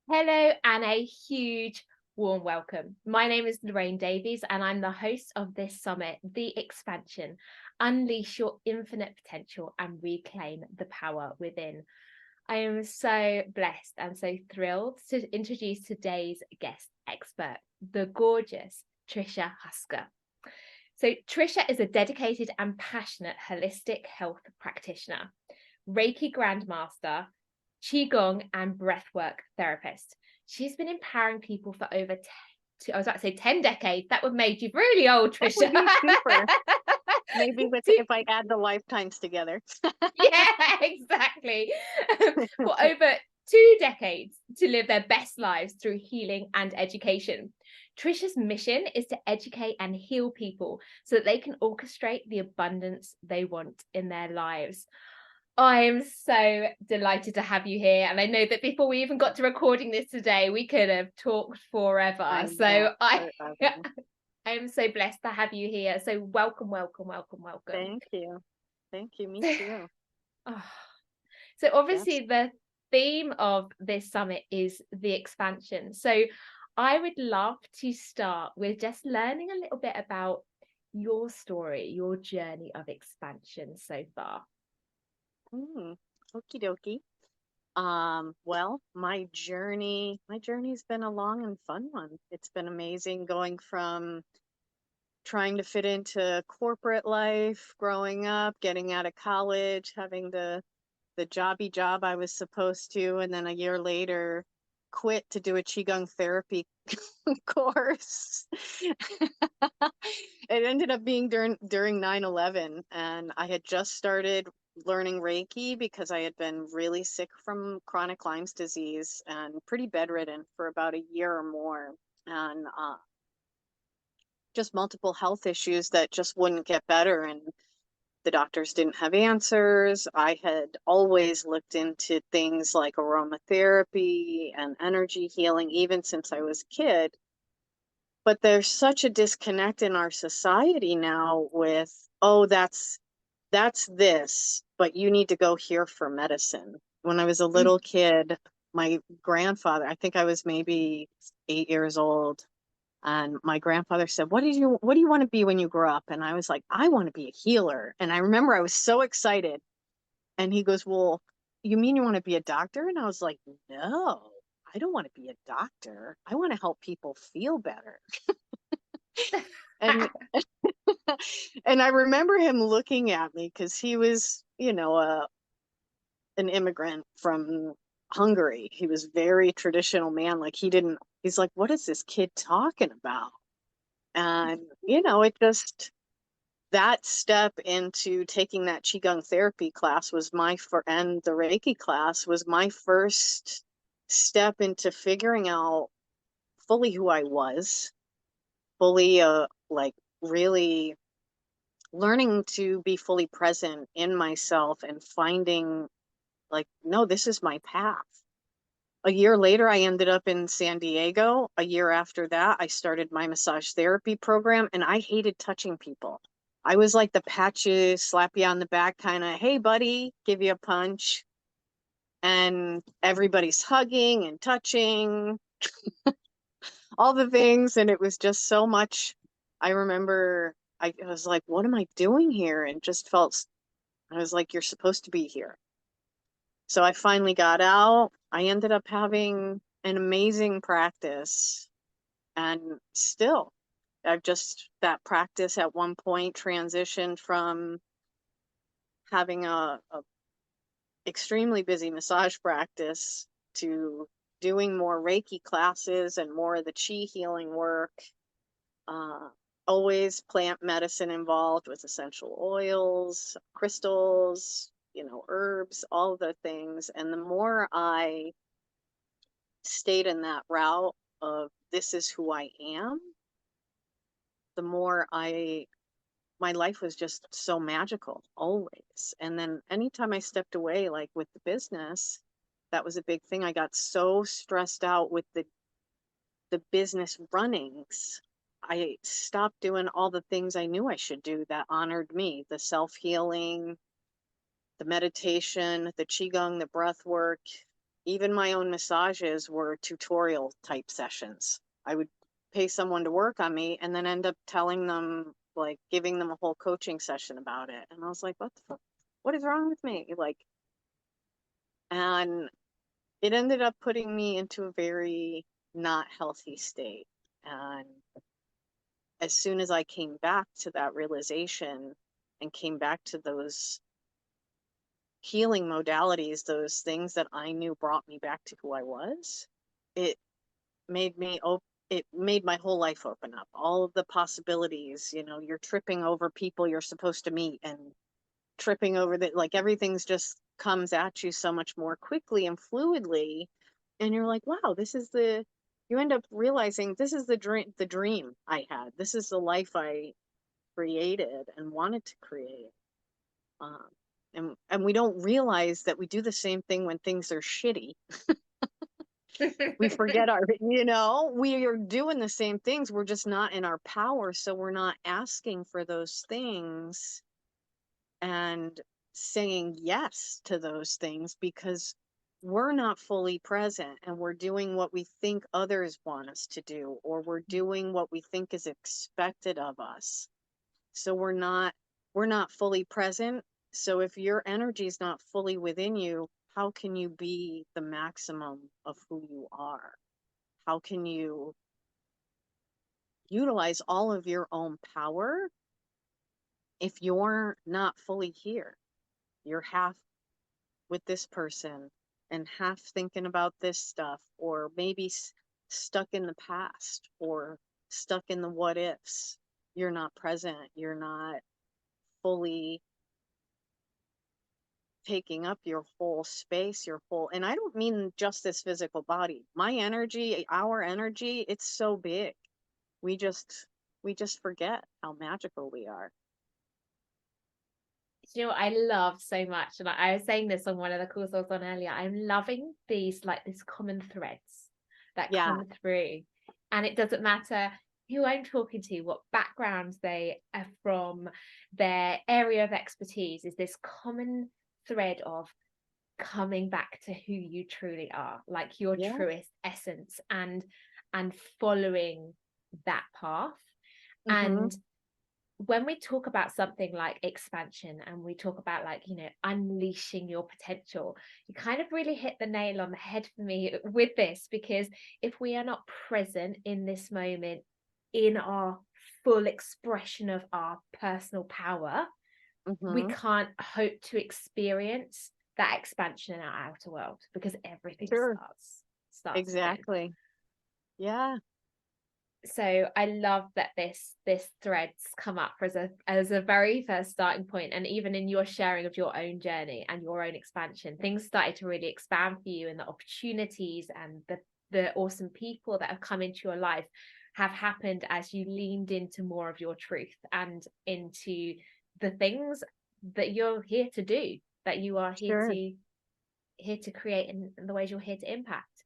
Hello and a huge warm welcome. My name is Lorraine Davies and I'm the host of this summit, The Expansion. Unleash your infinite potential and reclaim the power within. I am so blessed and so thrilled to introduce today's guest expert, the gorgeous Trisha Huszka. So Trisha is a dedicated and passionate holistic health practitioner, Reiki Grandmaster, Qigong and breathwork therapist. She's been empowering people for over I was about to say 10 decades. That would make you really old, That Trisha. would be super. Maybe Two- if I add the lifetimes together. yeah, exactly. For over 2 decades to live their best lives through healing and education. Trisha's mission is to educate and heal people so that they can orchestrate the abundance they want in their lives. I'm so delighted to have you here. And I know that before we even got to recording this today, we could have talked forever. I know. So I Forever. am so blessed to have you here. So welcome, welcome, welcome, welcome. Thank you. Thank you. Me too. Oh. So Yes. obviously the theme of this summit is the expansion. So I would love to start with just learning a little bit about your story, your journey of expansion so far. Okie dokie. Well, my journey's been a long and fun one. It's been amazing going from trying to fit into corporate life, growing up, getting out of college, having the jobby job I was supposed to, and then a year later quit to do a Qigong therapy course. It ended up being during 9/11, and I had just started learning Reiki because I had been really sick from chronic Lyme's disease and pretty bedridden for about a year or more, and just multiple health issues that just wouldn't get better. And the doctors didn't have answers. I had always looked into things like aromatherapy and energy healing, even since I was a kid. But there's such a disconnect in our society now with, oh, that's this, but you need to go here for medicine. When I was a little kid, my grandfather, I think I was maybe 8 years old, and my grandfather said, what do you want to be when you grow up? And I was like, I want to be a healer. And I remember I was so excited. And he goes, well, you mean you want to be a doctor? And I was like, no, I don't want to be a doctor. I want to help people feel better. And and I remember him looking at me because he was, an immigrant from Hungary. He was very traditional man. Like he's like, what is this kid talking about? And, it just, that step into taking that Qigong therapy class was and the Reiki class was my first step into figuring out fully who I was, fully, like really learning to be fully present in myself and finding like, no, this is my path. A year later, I ended up in San Diego. A year after that, I started my massage therapy program, and I hated touching people. I was like the pat you, slap you on the back kind of, hey, buddy, give you a punch. And everybody's hugging and touching, all the things. And it was just so much. I remember I was like, what am I doing here? And just felt, I was like, you're supposed to be here. So I finally got out. I ended up having an amazing practice. And still, that practice at one point transitioned from having a extremely busy massage practice to doing more Reiki classes and more of the Qi healing work. Uh, Always plant medicine involved with essential oils, crystals, herbs, all the things. And the more I stayed in that route of this is who I am, the more my life was just so magical always. And then anytime I stepped away, like with the business, that was a big thing. I got so stressed out with the business runnings. I stopped doing all the things I knew I should do that honored me, the self-healing, the meditation, the qigong, the breath work, even my own massages were tutorial type sessions. I would pay someone to work on me and then end up telling them, like giving them a whole coaching session about it. And I was like, what the fuck? What is wrong with me? Like, and it ended up putting me into a very not healthy state. And as soon as I came back to that realization and came back to those healing modalities, those things that I knew brought me back to who I was, it made me it made my whole life open up. All of the possibilities, you know, you're tripping over people you're supposed to meet and tripping over that, like everything's just comes at you so much more quickly and fluidly. And you're like, wow, you end up realizing this is the dream I had. This is the life I created and wanted to create. Um, and we don't realize that we do the same thing when things are shitty. We forget we are doing the same things. We're just not in our power. So we're not asking for those things and saying yes to those things because we're not fully present and we're doing what we think others want us to do, or we're doing what we think is expected of us. So we're not fully present. So if your energy is not fully within you, how can you be the maximum of who you are? How can you utilize all of your own power if you're not fully here? You're half with this person and half thinking about this stuff, or maybe stuck in the past or stuck in the what ifs. You're not present. You're not fully taking up your whole space, and I don't mean just this physical body. My energy, our energy, it's so big. We just forget how magical we are. You know what I love so much, and I was saying this on one of the calls I was on earlier, I'm loving these common threads that Yeah. come through, and it doesn't matter who I'm talking to, what backgrounds they are from, their area of expertise, is this common thread of coming back to who you truly are, like your truest essence, and following that path. And when we talk about something like expansion and we talk about unleashing your potential, you kind of really hit the nail on the head for me with this, because if we are not present in this moment in our full expression of our personal power, we can't hope to experience that expansion in our outer world, because everything starts exactly again. Yeah. So I love that this threads come up as a very first starting point, and even in your sharing of your own journey and your own expansion, things started to really expand for you, and the opportunities and the awesome people that have come into your life have happened as you leaned into more of your truth and into the things that you're here to do, that you are here to create, and the ways you're here to impact.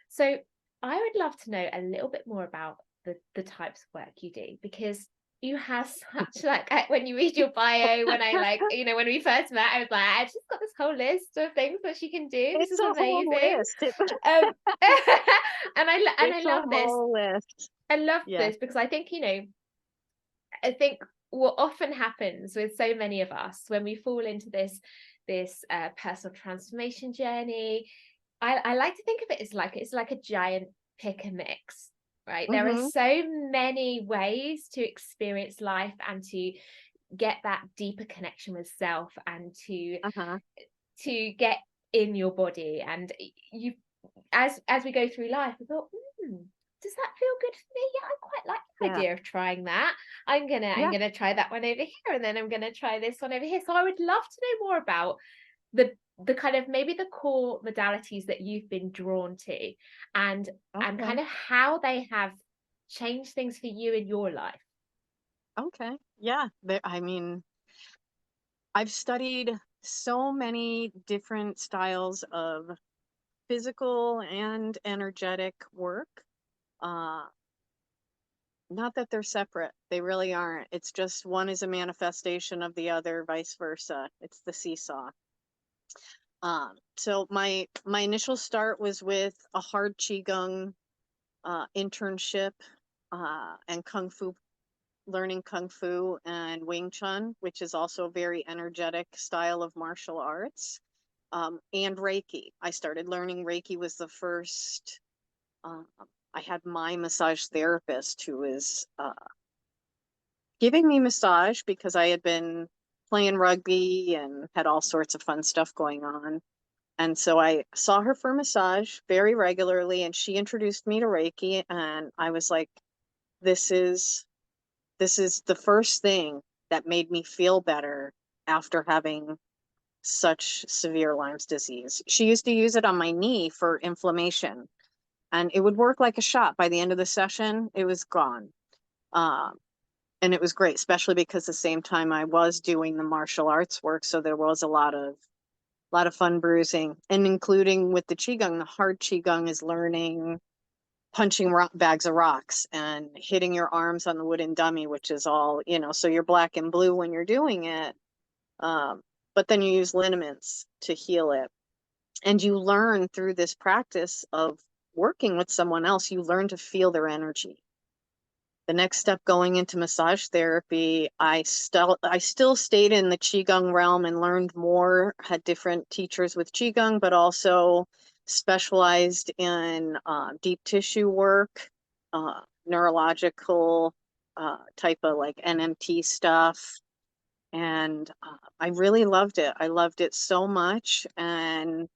So I would love to know a little bit more about the types of work you do, because you have such when you read your bio, when when we first met, I was like, I've just got this whole list of things that she can do. This is amazing. And I love this. I love this because I think what often happens with so many of us when we fall into this personal transformation journey, I like to think of it as it's like a giant pick and mix, right? There are so many ways to experience life and to get that deeper connection with self, and to get in your body. And you, as we go through life, we thought, does that feel good for me? Yeah, I quite like the idea of trying that. I'm gonna try that one over here, and then I'm gonna try this one over here. So I would love to know more about the kind of maybe the core modalities that you've been drawn to, and kind of how they have changed things for you in your life. Yeah. I mean, I've studied so many different styles of physical and energetic work. Not that they're separate. They really aren't. It's just one is a manifestation of the other, vice versa. It's the seesaw. So my initial start was with a hard Qigong internship and Kung Fu, learning Kung Fu and Wing Chun, which is also a very energetic style of martial arts, and Reiki. I started learning Reiki was the first. Uh, I had my massage therapist who was giving me massage because I had been playing rugby and had all sorts of fun stuff going on. And so I saw her for massage very regularly, and she introduced me to Reiki, and I was like, this is the first thing that made me feel better after having such severe Lyme's disease. She used to use it on my knee for inflammation, and it would work like a shot. By the end of the session, it was gone. Um, and it was great, especially because the same time I was doing the martial arts work, so there was a lot of fun bruising, and including with the Qigong. The hard Qigong is learning punching bags of rocks and hitting your arms on the wooden dummy, which is all, so you're black and blue when you're doing it. But then you use liniments to heal it. And you learn through this practice of working with someone else, you learn to feel their energy. The next step going into massage therapy, I still stayed in the Qigong realm and learned more, had different teachers with Qigong, but also specialized in deep tissue work, neurological type of like NMT stuff. And I really loved it. I loved it so much. And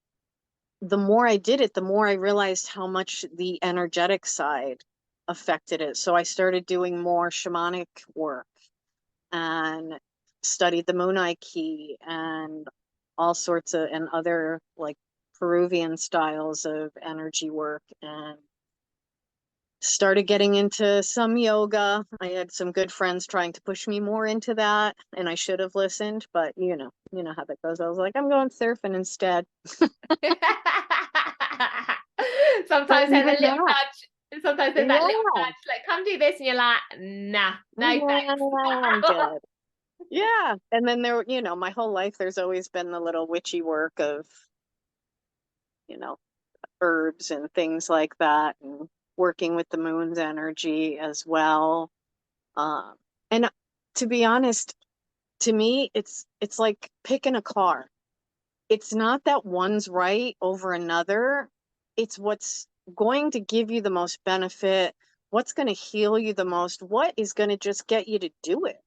the more I did it, the more I realized how much the energetic side affected it. So I started doing more shamanic work and studied the Moonai Key and all sorts of, and other like Peruvian styles of energy work, and started getting into some yoga. I had some good friends trying to push me more into that, and I should have listened, but you know how that goes. I was like, I'm going surfing instead. Sometimes there's a Even little that. nudge. Sometimes there's that little Yeah. nudge, like, come do this, and you're like, nah, no Yeah, thanks. I'm good. Yeah. And then there, my whole life, there's always been the little witchy work of, you know, herbs and things like that, and working with the moon's energy as well. And to be honest, to me, it's like picking a car. It's not that one's right over another. It's what's going to give you the most benefit, what's going to heal you the most, what is going to just get you to do it,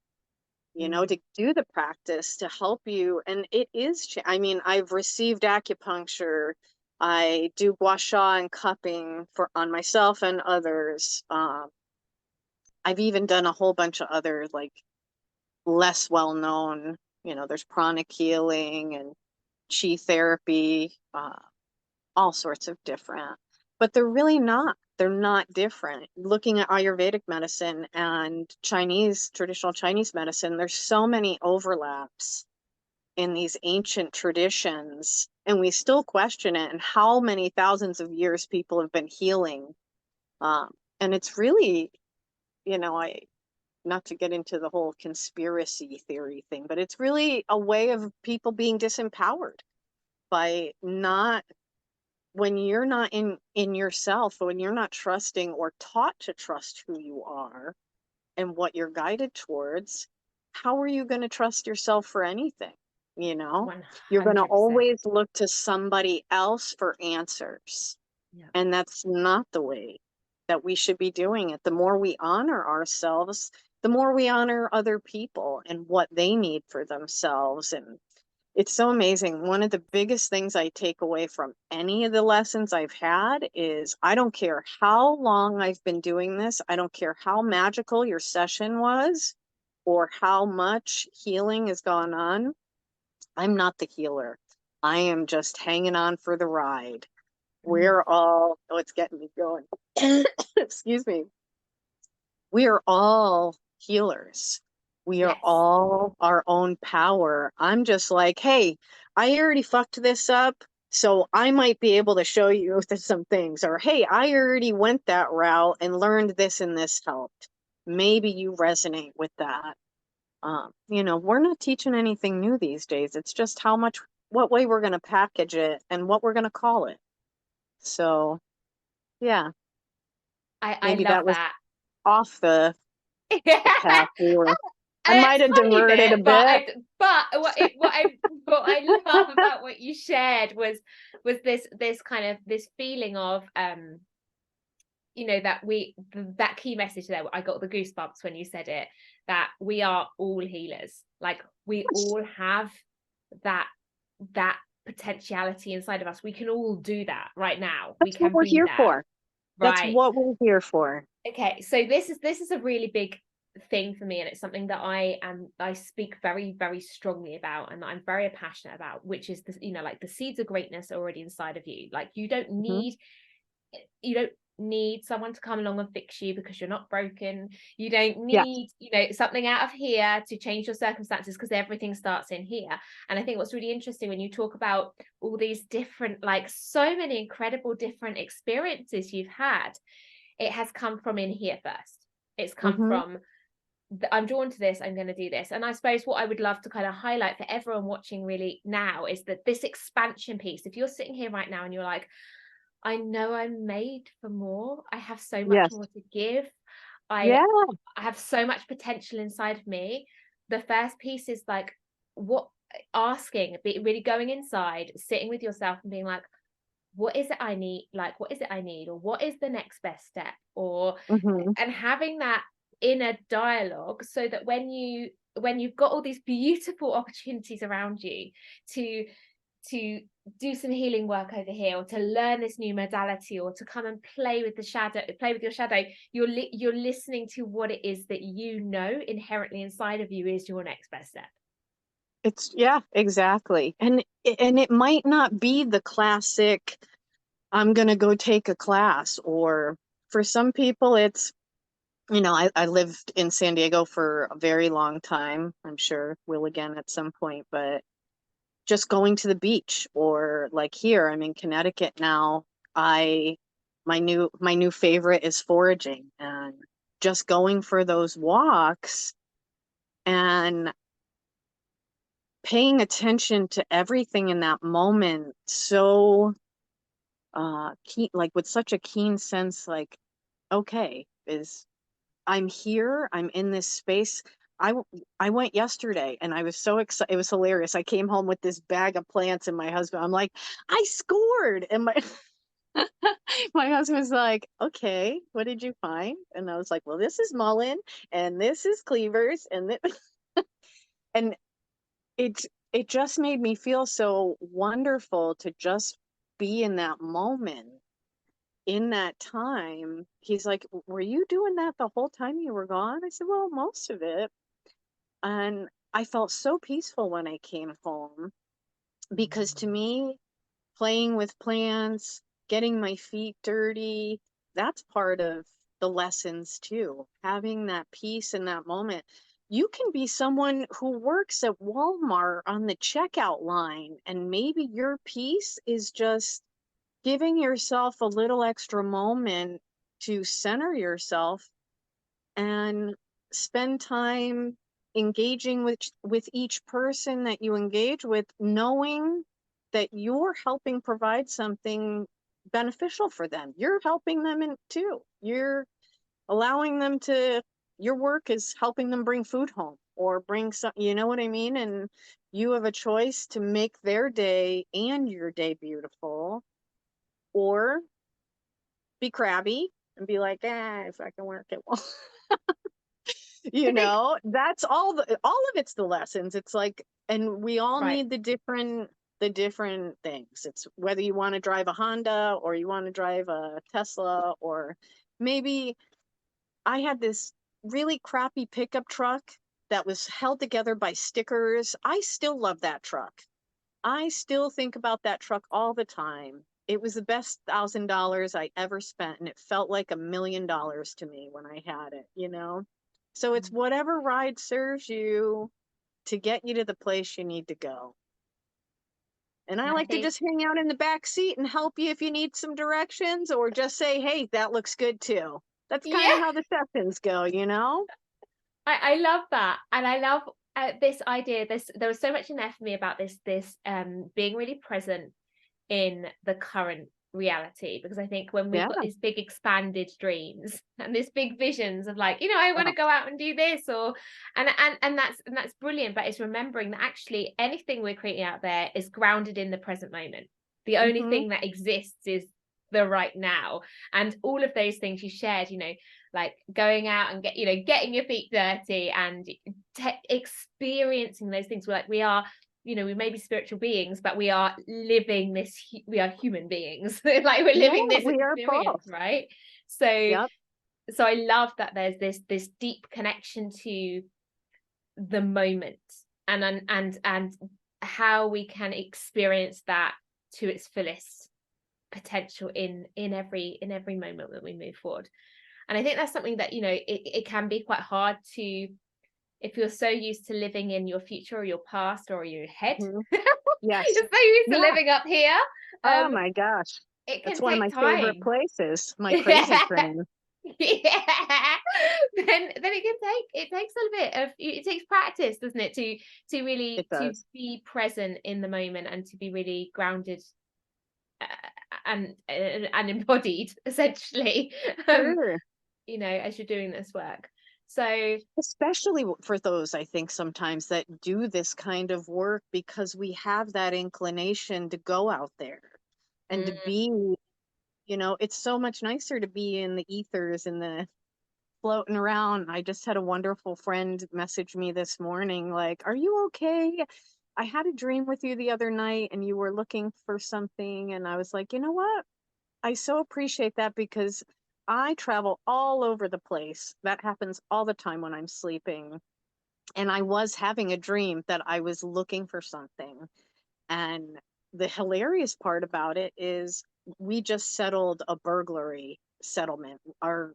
to do the practice to help you. And it is, I mean, I've received acupuncture. I do gua sha and cupping on myself and others. I've even done a whole bunch of other like less well known, there's pranic healing and chi therapy, all sorts of different, but they're not different. Looking at Ayurvedic medicine and traditional Chinese medicine, there's so many overlaps in these ancient traditions, and we still question it, and how many thousands of years people have been healing. And it's really, I not to get into the whole conspiracy theory thing, but it's really a way of people being disempowered by not, when you're not in yourself, when you're not trusting or taught to trust who you are and what you're guided towards, how are you going to trust yourself for anything? You're going to 100%. always look to somebody else for answers. Yeah. And that's not the way that we should be doing it. The more we honor ourselves, the more we honor other people and what they need for themselves. And it's so amazing. One of the biggest things I take away from any of the lessons I've had is, I don't care how long I've been doing this. I don't care how magical your session was or how much healing has gone on. I'm not the healer. I am just hanging on for the ride. We're all, oh, it's getting me going. Excuse me. We are all healers. We are Yes. all our own power. I'm just like, hey, I already fucked this up, so I might be able to show you some things. Or, hey, I already went that route and learned this and this helped. Maybe you resonate with that. We're not teaching anything new these days. It's just how much what way we're going to package it and what we're going to call it. So yeah, I maybe love that was that. off the path we were. I And might it's have tiny diverted a bit, but bit. what I love about what you shared was this kind of this feeling of you know, that key message there. I got the goosebumps when you said it, that we are all healers. Like we all have that potentiality inside of us. We can all do that right now. We That's what can we're be here that. for. That's Right. what we're here for. Okay, so this is a really big thing for me, and it's something that I speak very, very strongly about, and that I'm very passionate about, which is this, you know, like the seeds of greatness are already inside of you. Like you don't need someone to come along and fix you because you're not broken. You don't Yeah. need, you know, something out of here to change your circumstances, because everything starts in here. And I think what's really interesting when you talk about all these different, like so many incredible different experiences you've had, it has come from in here first. It's come Mm-hmm. from I'm drawn to this, I'm going to do this. And I suppose what I would love to kind of highlight for everyone watching really now is that this expansion piece, if you're sitting here right now and you're like, I know I'm made for more, I have so much Yes. more to give, I Yeah. I have so much potential inside of me. The first piece is like, what asking, really going inside, sitting with yourself and being like, what is it I need? Like, what is it I need? Or what is the next best step? Or, Mm-hmm. and having that inner dialogue, so that when you've got all these beautiful opportunities around you to do some healing work over here, or to learn this new modality, or to come and play with your shadow, you're listening to what it is that you know inherently inside of you is your next best step. It's yeah, exactly. And it might not be the classic, I'm gonna go take a class, or for some people it's, you know, I lived in San Diego for a very long time. I'm sure will again at some point, but just going to the beach, or like here, I'm in Connecticut now. I my new favorite is foraging, and just going for those walks and paying attention to everything in that moment, so keen, like with such a keen sense, like, okay, is I'm here, I'm in this space. I went yesterday and I was so excited. It was hilarious. I came home with this bag of plants, and my husband, I'm like, I scored. And my my husband's like, okay, what did you find? And I was like, well, this is mullein and this is cleavers, and and it it just made me feel so wonderful to just be in that moment, in that time. He's like, were you doing that the whole time you were gone? I said, well, most of it. And I felt so peaceful when I came home, because to me, playing with plants, getting my feet dirty, that's part of the lessons too. Having that peace in that moment. You can be someone who works at Walmart on the checkout line, and maybe your piece is just giving yourself a little extra moment to center yourself and spend time engaging with each person that you engage with, knowing that you're helping provide something beneficial for them. You're helping them in too. You're allowing them to, your work is helping them bring food home, or bring some, you know what I mean? And you have a choice to make their day and your day beautiful, or be crabby and be like, if I can work it well. You I think know, that's all of it's the lessons. It's like, and we all right. need the different things. It's whether you want to drive a Honda, or you want to drive a Tesla, or maybe I had this really crappy pickup truck that was held together by stickers. I still love that truck. I still think about that truck all the time. It was the best $1,000 I ever spent, and it felt like $1,000,000 to me when I had it, you know? So it's whatever ride serves you to get you to the place you need to go. And I I like to think just hang out in the back seat and help you if you need some directions, or just say, hey, that looks good too. That's kind yeah, of how the sessions go, you know? I love that. And this idea, there was so much in there for me about this being really present in the current reality, because I think when we've Yeah. got these big expanded dreams and these big visions of like, you know, I want Yeah. to go out and do this, or and that's brilliant, but it's remembering that actually anything we're creating out there is grounded in the present moment. The only Mhm. thing that exists is the right now. And all of those things you shared, you know, like going out and getting your feet dirty and experiencing those things. We're like, we are, you know, we may be spiritual beings, but we are living this, we are human beings. Like we're Yeah, living this we are experience, both. right? So Yep. I love that there's this deep connection to the moment, and how we can experience that to its fullest potential in every moment that we move forward. And I think that's something that, you know, it can be quite hard to, if you're so used to living in your future or your past or your head, Mhm. you're Yes. so used to Yeah. living up here, Oh my gosh. it That's can one of take my favorite time. places, my crazy Yeah. train. Yeah. Then it takes a bit of, it takes practice, doesn't it, to It really to does. be present in the moment and to be really grounded, uh, and embodied essentially, Sure. you know, as you're doing this work. So Especially for those, I think, sometimes that do this kind of work because we have that inclination to go out there and to mm, be, you know, it's so much nicer to be in the ethers and the floating around. I just had a wonderful friend message me this morning, like, "Are you okay? I had a dream with you the other night and you were looking for something." And I was like, you know what? I so appreciate that because I travel all over the place. That happens all the time when I'm sleeping. And I was having a dream that I was looking for something. And the hilarious part about it is we just settled a burglary settlement. Our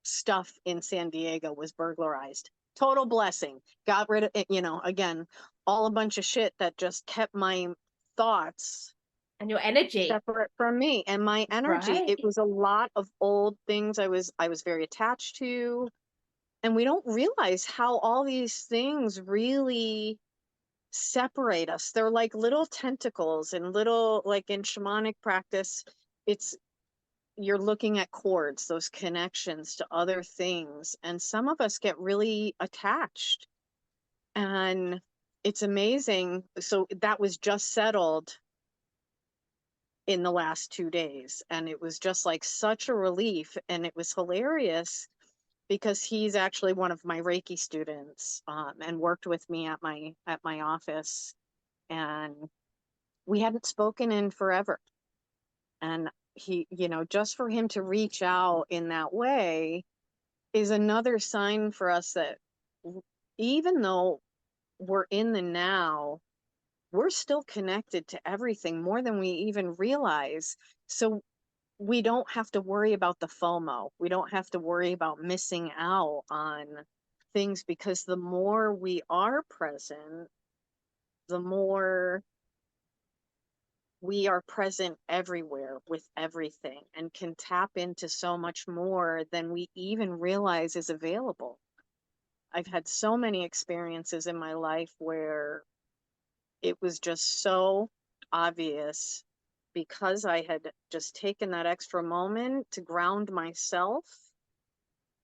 stuff in San Diego was burglarized. Total blessing. Got rid of it, you know, again, all a bunch of shit that just kept my thoughts and your energy, separate from me and my energy. right? It was a lot of old things I was very attached to. And we don't realize how all these things really separate us. They're like little tentacles and little, like in shamanic practice, it's you're looking at cords, those connections to other things. And some of us get really attached. And it's amazing. So that was just settled in the last 2 days. And it was just like such a relief. And it was hilarious because he's actually one of my Reiki students, and worked with me at my office. And we hadn't spoken in forever. And he, you know, just for him to reach out in that way is another sign for us that even though we're in the now, we're still connected to everything more than we even realize. So we don't have to worry about the FOMO. We don't have to worry about missing out on things because the more we are present, the more we are present everywhere with everything and can tap into so much more than we even realize is available. I've had so many experiences in my life where it was just so obvious because I had just taken that extra moment to ground myself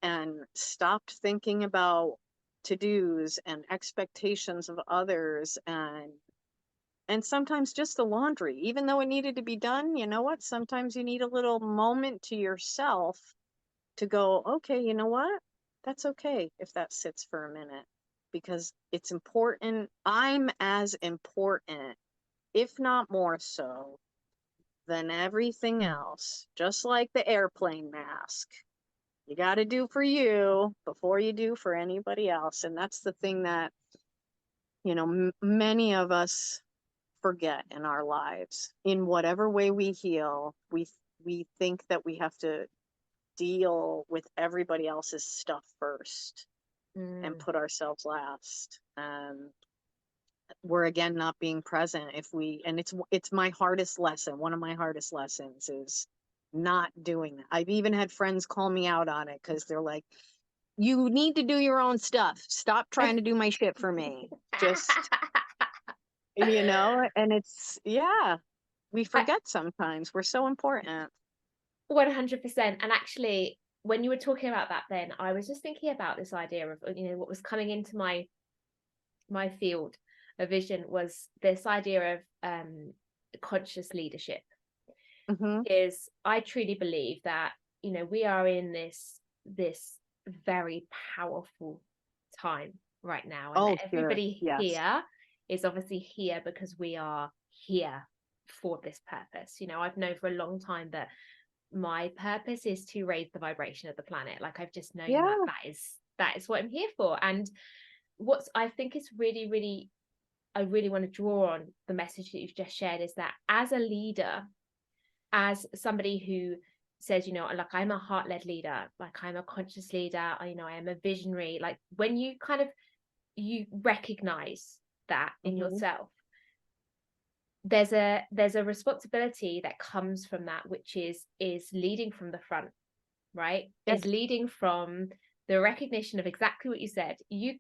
and stopped thinking about to-dos and expectations of others, and sometimes just the laundry, even though it needed to be done. You know what, sometimes you need a little moment to yourself to go, okay, you know what, that's okay if that sits for a minute, because it's important. I'm as important, if not more so, than everything else. Just like the airplane mask, you got to do for you before you do for anybody else. And that's the thing that, you know, many of us forget in our lives. In whatever way we heal, we think that we have to deal with everybody else's stuff first and Mm. put ourselves last. We're again not being present if we, and it's my hardest lesson. One of my hardest lessons is not doing that. I've even had friends call me out on it because they're like, you need to do your own stuff. Stop trying to do my shit for me. Just, and it's, yeah, we forget sometimes we're so important. 100%. And actually, when you were talking about that, then I was just thinking about this idea of, what was coming into my field of vision was this idea of conscious leadership. Mm-hmm. Is I truly believe that, we are in this very powerful time right now, and everybody Yes. here is obviously here because we are here for this purpose. I've known for a long time that my purpose is to raise the vibration of the planet. Like, I've just known that is what I'm here for. And what's I think is really, really, I really want to draw on the message that you've just shared is that as a leader, as somebody who says, like, I'm a heart-led leader, like I'm a conscious leader, I am a visionary, like when you kind of you recognize that in yourself, there's a responsibility that comes from that, which is leading from the front, right? Is leading from the recognition of exactly what you said. You,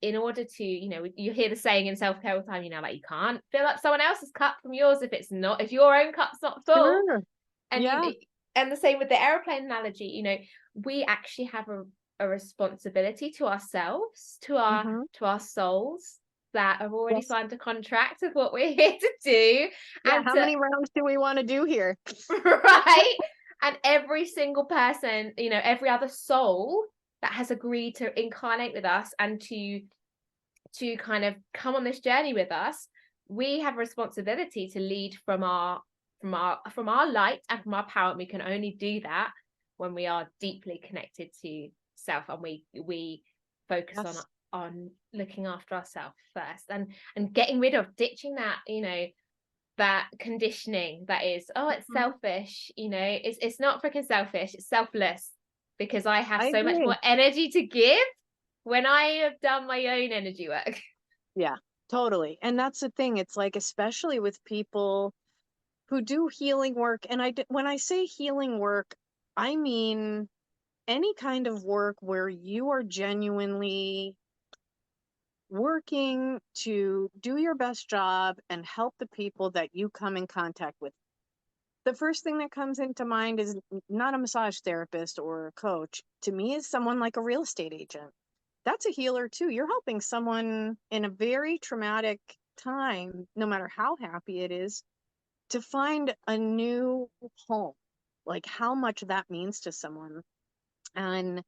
in order to, you hear the saying in self-care all the time, like, you can't fill up someone else's cup from yours if your own cup's not full. Sure. And and the same with the airplane analogy, we actually have a responsibility to ourselves, to our souls that have already signed a contract with what we're here to do. Yeah, and how many rounds do we want to do here? Right. And every single person, every other soul that has agreed to incarnate with us and to kind of come on this journey with us, we have a responsibility to lead from our light and from our power. And we can only do that when we are deeply connected to self, and we focus on looking after ourselves first, and getting rid of, ditching that, that conditioning that is, it's selfish, it's not freaking selfish, it's selfless, because I have so much more energy to give when I have done my own energy work. Yeah, totally. And that's the thing. It's like, especially with people who do healing work. And when I say healing work, I mean any kind of work where you are genuinely working to do your best job and help the people that you come in contact with. The first thing that comes into mind is not a massage therapist or a coach. To me, is someone like a real estate agent. That's a healer too. You're helping someone in a very traumatic time, no matter how happy it is, to find a new home. Like how much that means to someone. And,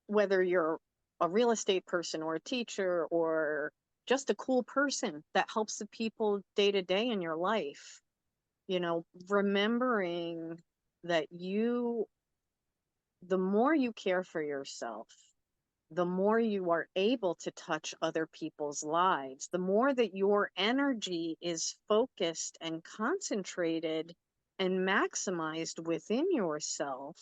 whether you're a real estate person or a teacher or just a cool person that helps the people day to day in your life, remembering that the more you care for yourself, the more you are able to touch other people's lives, the more that your energy is focused and concentrated and maximized within yourself,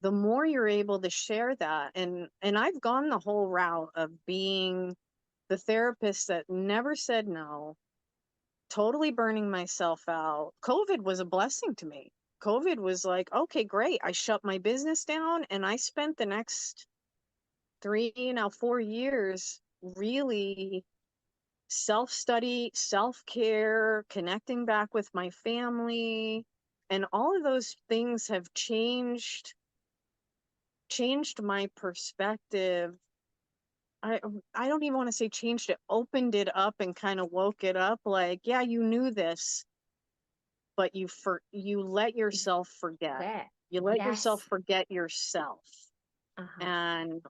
the more you're able to share that. And I've gone the whole route of being the therapist that never said no, totally burning myself out. COVID was a blessing to me. COVID was like, okay, great. I shut my business down and I spent the next 4 years really self-study, self-care, connecting back with my family. And all of those things have changed my perspective. I don't even want to say changed it, opened it up and kind of woke it up. Like, yeah, you knew this, but you let yourself forget. You let yourself forget yourself. And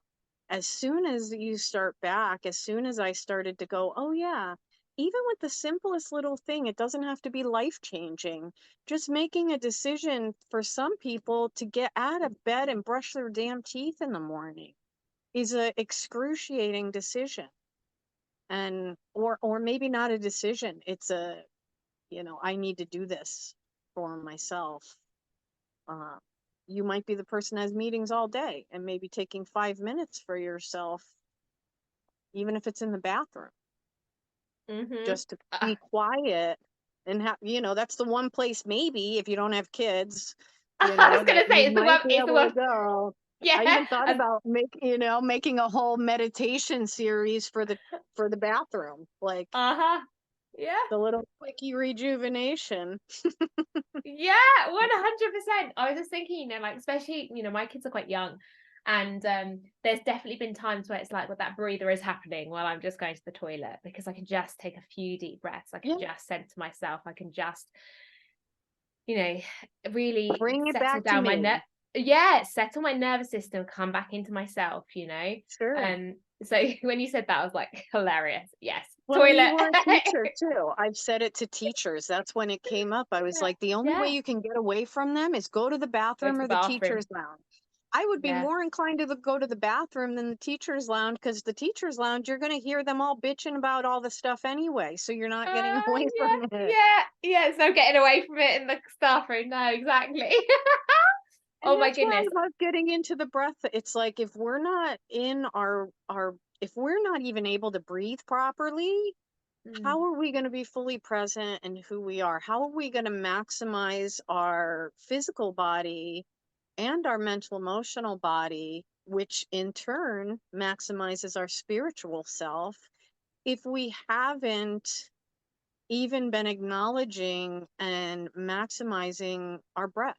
as soon as you start back, as soon as I started to go, oh yeah, even with the simplest little thing, it doesn't have to be life-changing. Just making a decision for some people to get out of bed and brush their damn teeth in the morning is a excruciating decision. And or maybe not a decision. It's I need to do this for myself. You might be the person that has meetings all day, and maybe taking 5 minutes for yourself, even if it's in the bathroom, just to be quiet and have, that's the one place, maybe if you don't have kids, I was going to say, it's the one. Yeah. I even thought about making a whole meditation series for the bathroom, like Yeah. the little quickie rejuvenation. Yeah, 100%. I was just thinking, like, especially, my kids are quite young, and there's definitely been times where it's like, well, that breather is happening while I'm just going to the toilet, because I can just take a few deep breaths. I can Yeah, just center myself. I can just, really bring it settle back to down me. settle my nervous system, come back into myself. Sure. So when you said that, I was like, hilarious. Yes, Well, you toilet. were a teacher too. I've said it to teachers. That's when it came up. I was Yeah, like, the only way yeah. you can get away from them is go to the Go to bathroom the or the teacher's bathroom. lounge. I would be Yeah. more inclined to go to the bathroom than the teacher's lounge, because the teacher's lounge, you're going to hear them all bitching about all the stuff anyway. So you're not getting away from it. Yeah. It's no getting away from it in the staff room. No, exactly. And Oh my that's why goodness. I love getting into the breath. It's like, if we're not in if we're not even able to breathe properly, Mm, how are we going to be fully present in who we are? How are we going to maximize our physical body and our mental emotional body, which in turn maximizes our spiritual self, if we haven't even been acknowledging and maximizing our breath?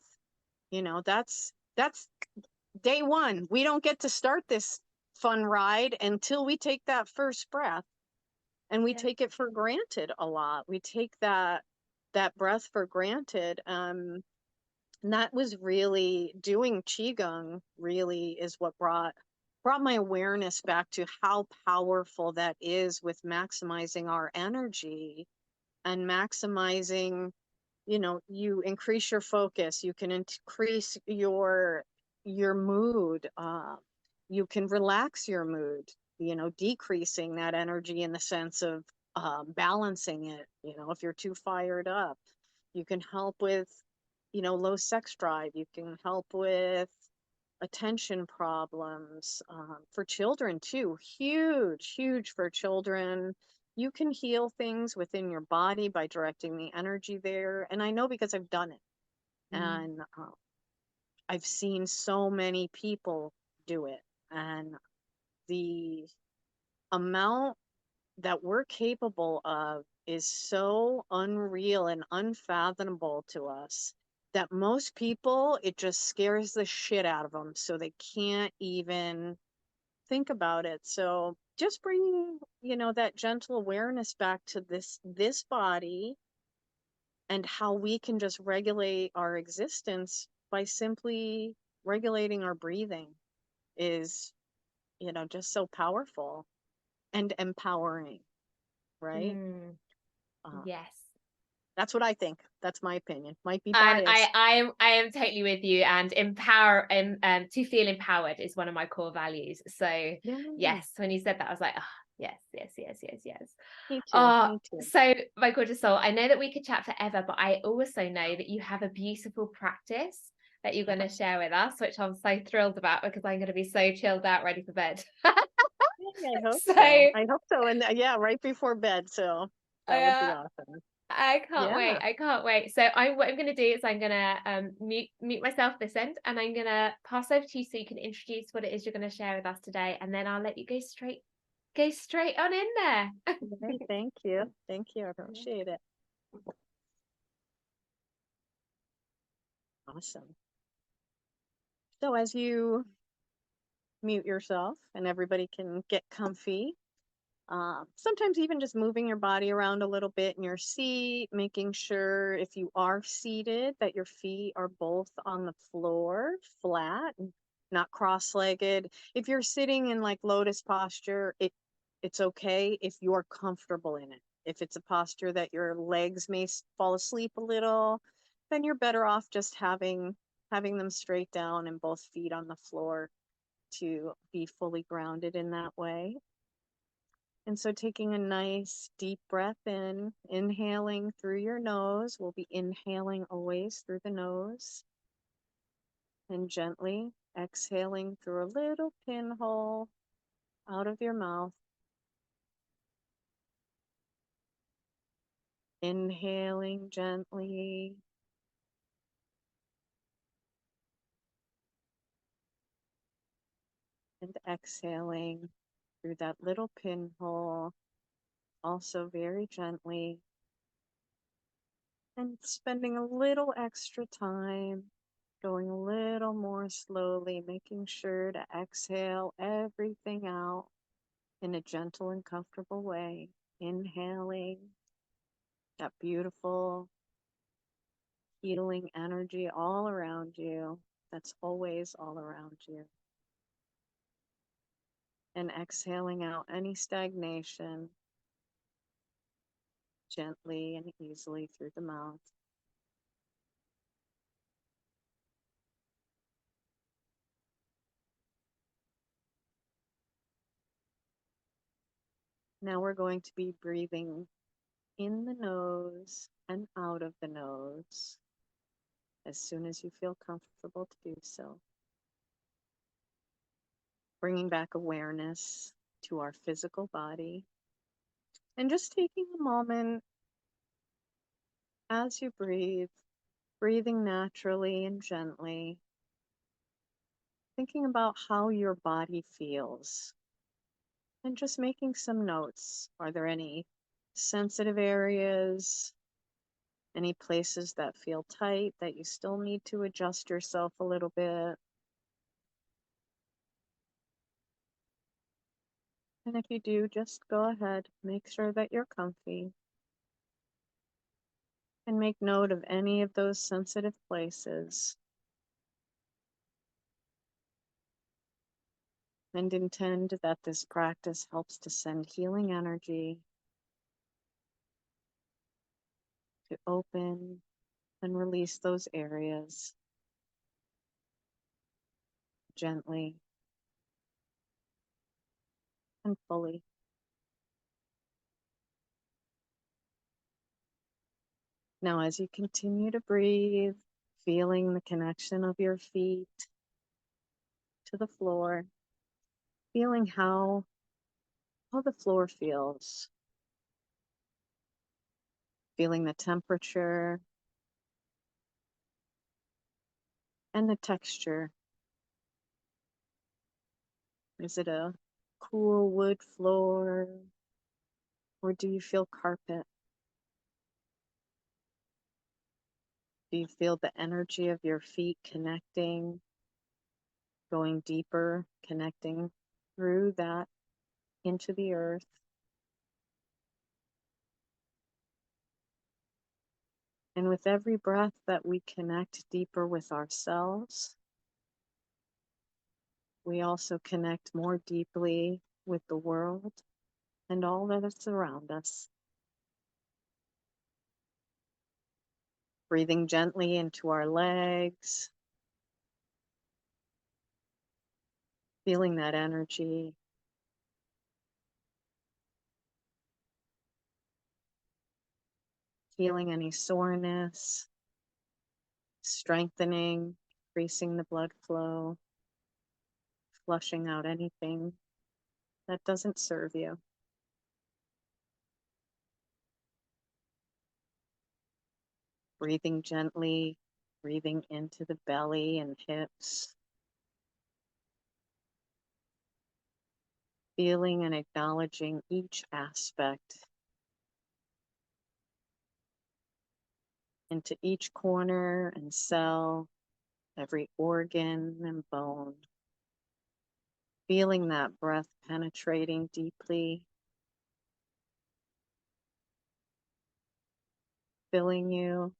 That's day one. We don't get to start this fun ride until we take that first breath, and we yeah. take it for granted a lot. We take that breath for granted. And that was really, doing Qigong really is what brought my awareness back to how powerful that is with maximizing our energy and maximizing, you increase your focus, you can increase your mood, you can relax your mood, decreasing that energy in the sense of balancing it. If you're too fired up, you can help with, low sex drive, you can help with attention problems, for children too, huge for children. You can heal things within your body by directing the energy there, and I know because I've done it. Mm, And I've seen so many people do it, and the amount that we're capable of is so unreal and unfathomable to us that most people, it just scares the shit out of them, so they can't even think about it. So just bringing, that gentle awareness back to this body, and how we can just regulate our existence by simply regulating our breathing, is, just so powerful and empowering, right? mm, uh, yes. that's what I think. That's my opinion, might be And biased. I am totally with you. And to feel empowered is one of my core values. So Yeah, yes, when you said that, I was like, oh, yes. me too, me too. So my gorgeous soul, I know that we could chat forever, but I also know that you have a beautiful practice that you're going to share with us, which I'm so thrilled about, because I'm going to be so chilled out, ready for bed. Yeah, I hope So so. I hope so. And yeah, right before bed. So that would be uh, awesome. I can't Yeah. wait. I can't wait. So what I'm going to do is I'm going to mute myself this end, and I'm going to pass over to you so you can introduce what it is you're going to share with us today, and then I'll let you go straight on in there. Okay, thank you. Thank you. I appreciate it. Awesome. So as you mute yourself and everybody can get comfy, sometimes even just moving your body around a little bit in your seat, making sure, if you are seated, that your feet are both on the floor, flat, and not cross-legged. If you're sitting in like lotus posture, it's okay if you're comfortable in it. If it's a posture that your legs may fall asleep a little, then you're better off just having them straight down and both feet on the floor, to be fully grounded in that way. And so taking a nice deep breath in, inhaling through your nose. We'll be inhaling always through the nose, and gently exhaling through a little pinhole out of your mouth. Inhaling gently, And exhaling through that little pinhole, also very gently, and spending a little extra time, going a little more slowly, making sure to exhale everything out in a gentle and comfortable way. Inhaling that beautiful healing energy all around you, that's always all around you. And exhaling out any stagnation gently and easily through the mouth. Now we're going to be breathing in the nose and out of the nose as soon as you feel comfortable to do so. Bringing back awareness to our physical body and just taking a moment as you breathe, breathing naturally and gently, thinking about how your body feels and just making some notes. Are there any sensitive areas? Any places that feel tight that you still need to adjust yourself a little bit? And if you do, just go ahead, make sure that you're comfy, and make note of any of those sensitive places. And intend that this practice helps to send healing energy to open and release those areas gently and fully. Now, as you continue to breathe, feeling the connection of your feet to the floor, feeling how the floor feels, feeling the temperature and the texture. Is it a cool wood floor, or do you feel carpet? Do you feel the energy of your feet connecting, going deeper, connecting through that into the earth? And with every breath that we connect deeper with ourselves, we also connect more deeply with the world and all that is around us. Breathing gently into our legs, feeling that energy. Healing any soreness, strengthening, increasing the blood flow, flushing out anything that doesn't serve you. Breathing gently, breathing into the belly and hips. Feeling and acknowledging each aspect, into each corner and cell, every organ and bone. Feeling that breath penetrating deeply, filling you.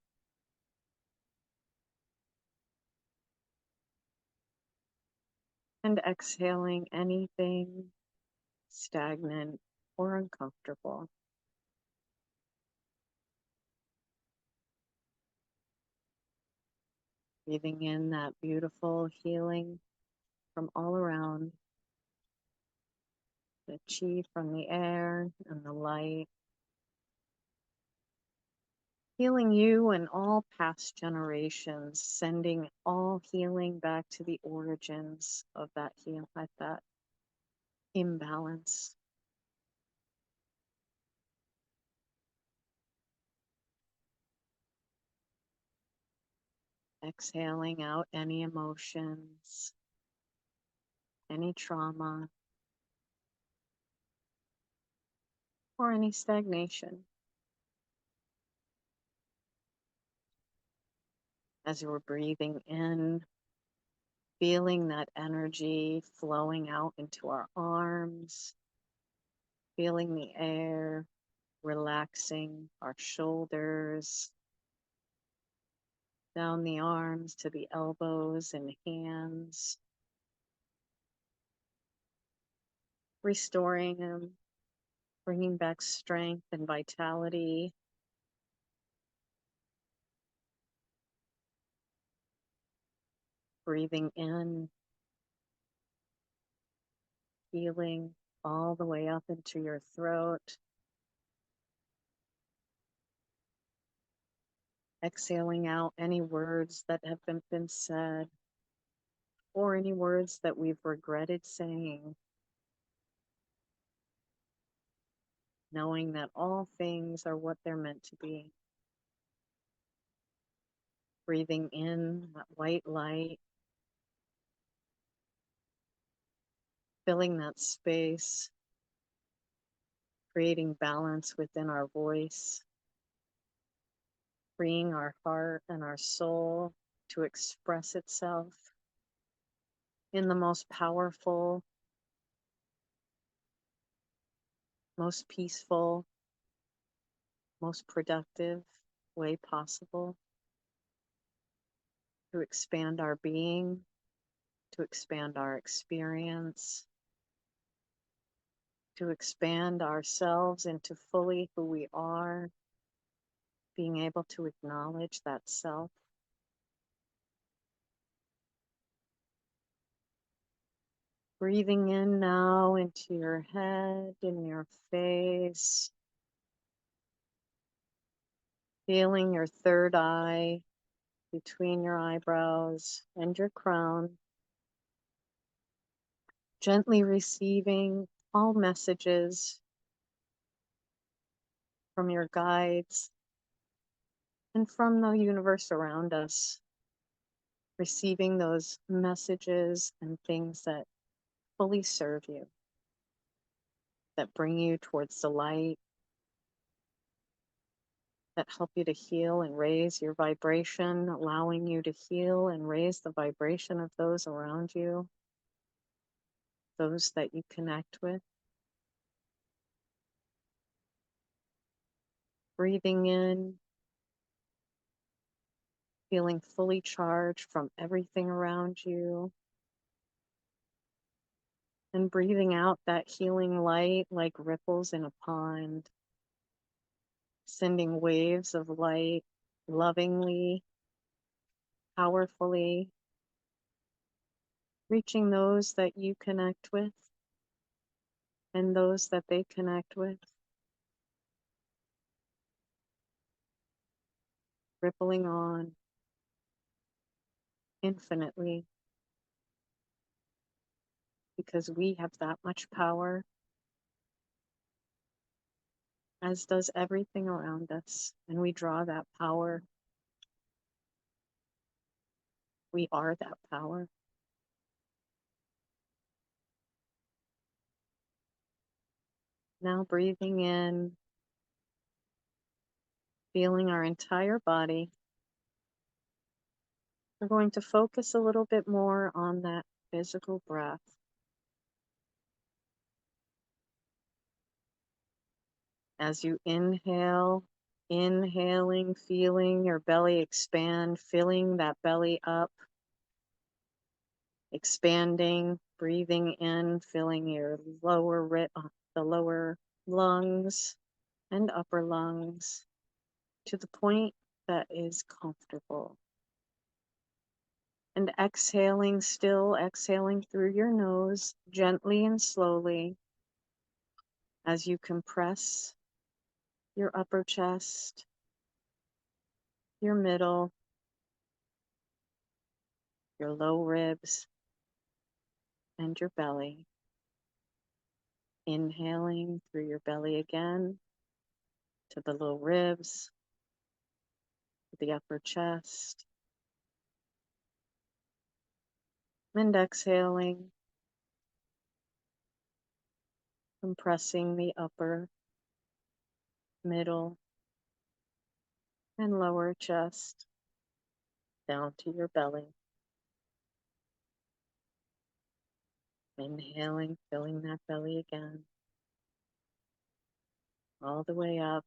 And exhaling anything stagnant or uncomfortable. Breathing in that beautiful healing from all around, the chi from the air and the light, healing you and all past generations, sending all healing back to the origins of that that imbalance. Exhaling out any emotions, any trauma, or any stagnation. As you're breathing in, feeling that energy flowing out into our arms, feeling the air relaxing our shoulders, down the arms to the elbows and hands, restoring them, bringing back strength and vitality. Breathing in, feeling all the way up into your throat. Exhaling out any words that have been said, or any words that we've regretted saying. Knowing that all things are what they're meant to be. Breathing in that white light, filling that space, creating balance within our voice, freeing our heart and our soul to express itself in the most powerful, most peaceful, most productive way possible, to expand our being, to expand our experience, to expand ourselves into fully who we are, being able to acknowledge that self. Breathing in now into your head and your face, feeling your third eye between your eyebrows and your crown, gently receiving all messages from your guides and from the universe around us, receiving those messages and things that fully serve you, that bring you towards the light, that help you to heal and raise your vibration, allowing you to heal and raise the vibration of those around you, those that you connect with. Breathing in, feeling fully charged from everything around you, and breathing out that healing light like ripples in a pond, sending waves of light lovingly, powerfully, reaching those that you connect with and those that they connect with, rippling on infinitely, because we have that much power, as does everything around us, and we draw that power. We are that power. Now breathing in, feeling our entire body. We're going to focus a little bit more on that physical breath. As you inhale, inhaling, feeling your belly expand, filling that belly up, expanding, breathing in, filling your the lower lungs and upper lungs to the point that is comfortable. And exhaling, still exhaling through your nose, gently and slowly, as you compress your upper chest, your middle, your low ribs, and your belly. Inhaling through your belly again to the low ribs, to the upper chest, and exhaling compressing the upper, middle, and lower chest down to your belly. Inhaling, filling that belly again, all the way up,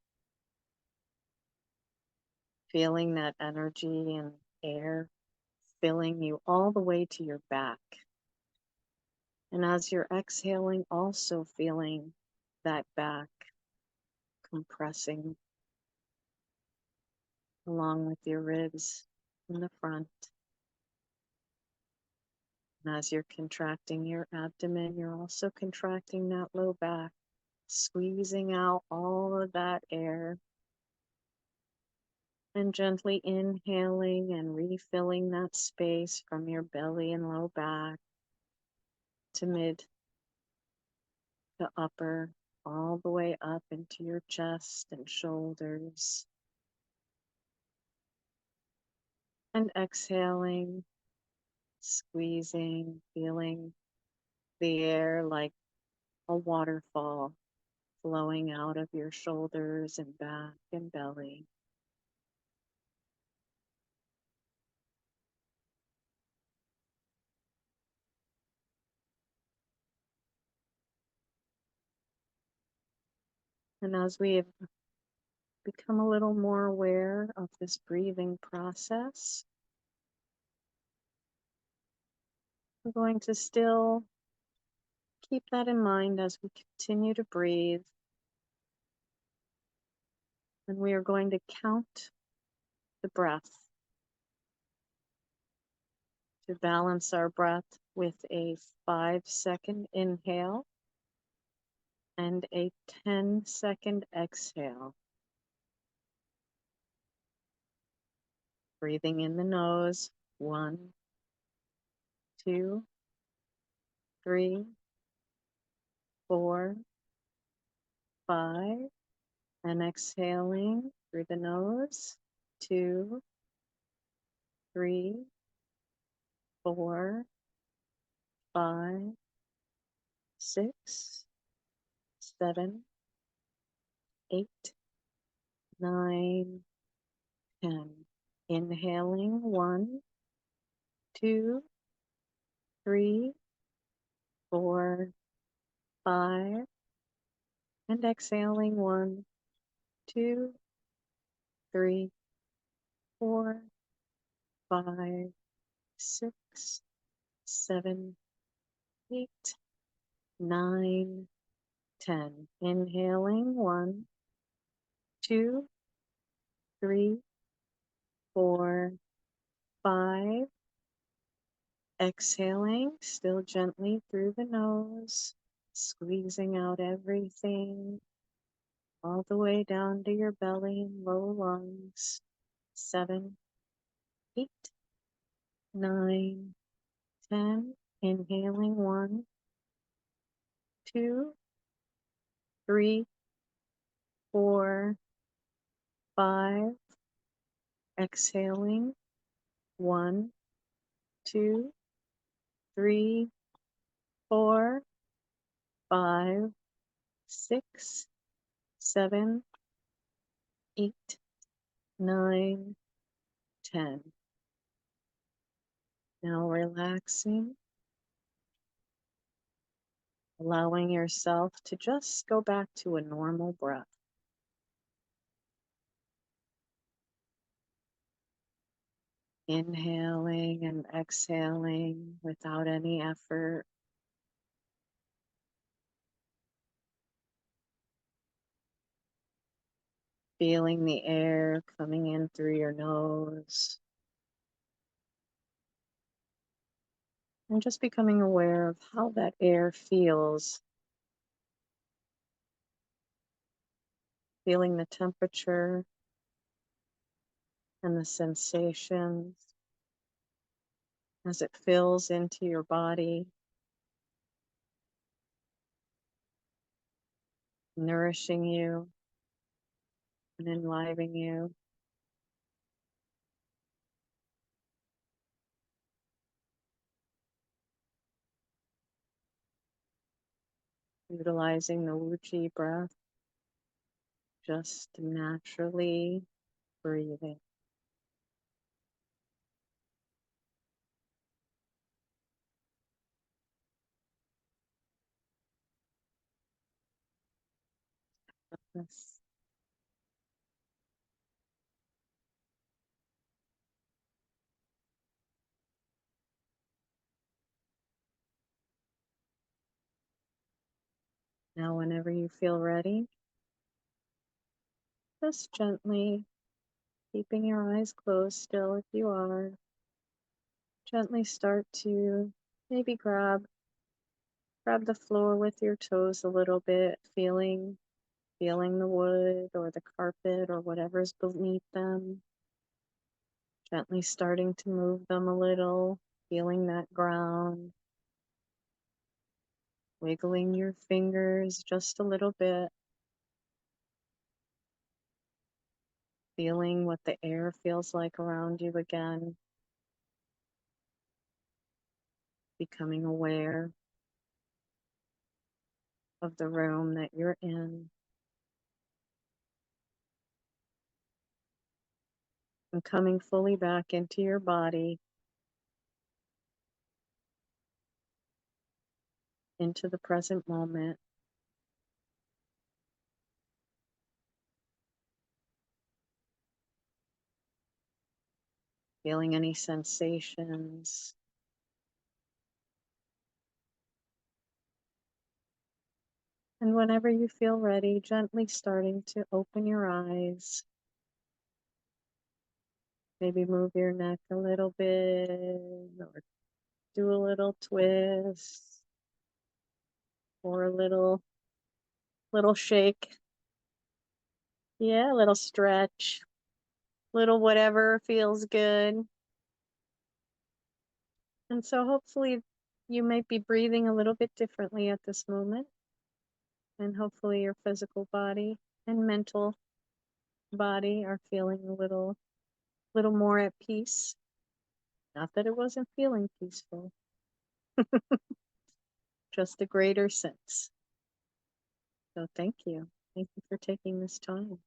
feeling that energy and air filling you all the way to your back. And as you're exhaling, also feeling that back compressing along with your ribs in the front. And as you're contracting your abdomen, you're also contracting that low back, squeezing out all of that air and gently inhaling and refilling that space from your belly and low back to mid to upper, all the way up into your chest and shoulders. And exhaling, squeezing, feeling the air like a waterfall flowing out of your shoulders and back and belly. And as we have become a little more aware of this breathing process, we're going to still keep that in mind as we continue to breathe. And we are going to count the breath to balance our breath with a 5-second inhale and a 10-second exhale. Breathing in the nose, 1, 2, 3, 4, 5, and exhaling through the nose, 2, 3, 4, 5, 6, 7, 8, 9, 10. Inhaling 1, 2, 3, 4, 5, and exhaling 1, 2, 3, 4, 5, 6, 7, 8, 9, 10. Inhaling 1, 2, 3, 4, 5. Exhaling, still gently through the nose, squeezing out everything all the way down to your belly and low lungs. 7, 8, 9, 10. Inhaling 1, 2, 3, 4, 5. Exhaling 1, 2, 3, 4, 5, 6, 7, 8, 9, 10. Now relaxing, allowing yourself to just go back to a normal breath. Inhaling and exhaling without any effort. Feeling the air coming in through your nose. And just becoming aware of how that air feels. Feeling the temperature and the sensations as it fills into your body, nourishing you and enlivening you. utilizing the Wu Chi breath, just naturally breathing. Yes. Now, whenever you feel ready, just gently, keeping your eyes closed still if you are, gently start to maybe grab the floor with your toes a little bit, feeling the wood or the carpet or whatever's beneath them. Gently starting to move them a little, feeling that ground. Wiggling your fingers just a little bit. Feeling what the air feels like around you again. Becoming aware of the room that you're in. And coming fully back into your body, into the present moment. Feeling any sensations. And whenever you feel ready, gently starting to open your eyes. Maybe move your neck a little bit or do a little twist or a little shake. Yeah, a little stretch, little whatever feels good. And so hopefully you might be breathing a little bit differently at this moment. And hopefully your physical body and mental body are feeling a little more at peace. Not that it wasn't feeling peaceful, just a greater sense. So thank you. Thank you for taking this time.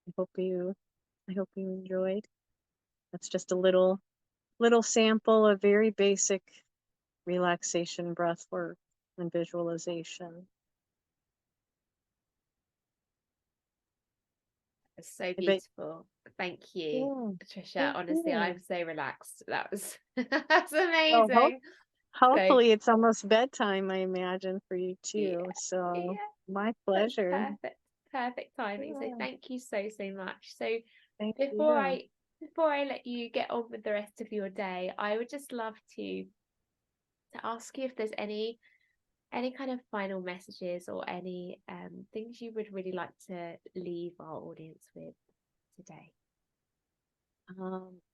I hope you enjoyed. That's just a little sample of very basic relaxation, breath work, and visualization. It's so beautiful. Thank you, Trisha. Thank Honestly, you. I'm so relaxed. That was that's Well, amazing. hopefully it's almost bedtime, I imagine, for you Yeah, too. So yeah, my that's pleasure. perfect timing. So Yeah, thank you so much. So thank before you. I let you get on with the rest of your day, I would just love to ask you if there's any kind of final messages or any things you would really like to leave our audience with today.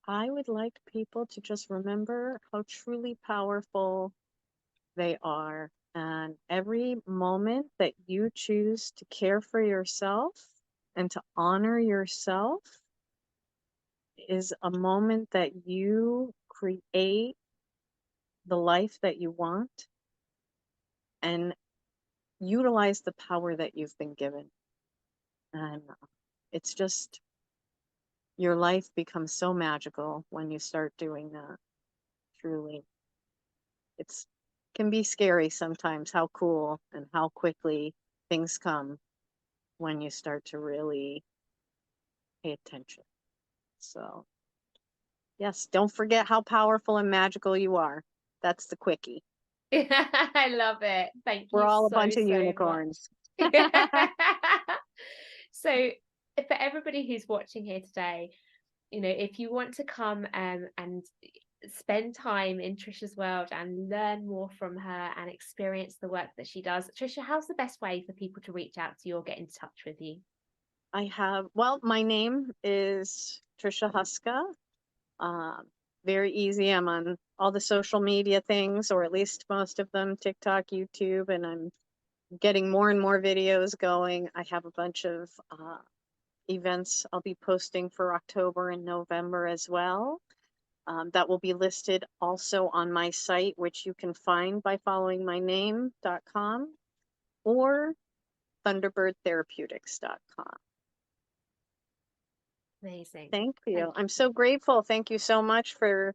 I would like people to just remember how truly powerful they are. And every moment that you choose to care for yourself and to honor yourself is a moment that you create the life that you want and utilize the power that you've been given. And it's just, your life becomes so magical when you start doing that. Truly. It's can be scary sometimes how cool and how quickly things come when you start to really pay attention. So, yes, don't forget how powerful and magical you are. That's the quickie. I love it. Thank We're you all a so bunch of much. unicorns. So for everybody who's watching here today, if you want to come and spend time in Trisha's world and learn more from her and experience the work that she does, Trisha, how's the best way for people to reach out to you or get in touch with you? My name is Trisha Huszka. Very easy. I'm on all the social media things, or at least most of them, TikTok, YouTube, and I'm getting more and more videos going. I have a bunch of events I'll be posting for October and November as well. That will be listed also on my site, which you can find by following my name.com. or thunderbirdtherapeutics.com. Amazing. Thank you. Thank I'm so grateful. Thank you so much for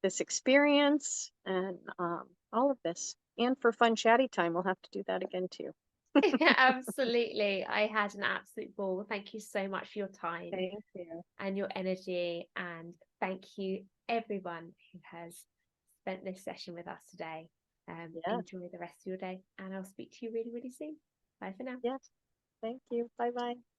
this experience and all of this, and for fun chatty time. We'll have to do that again too. Absolutely. I had an absolute ball. Thank you so much for your time Thank you. and your energy. And thank you, everyone who has spent this session with us today. Yes. Enjoy the rest of your day, and I'll speak to you really, really soon. Bye for now. Yes. Thank you. Bye-bye.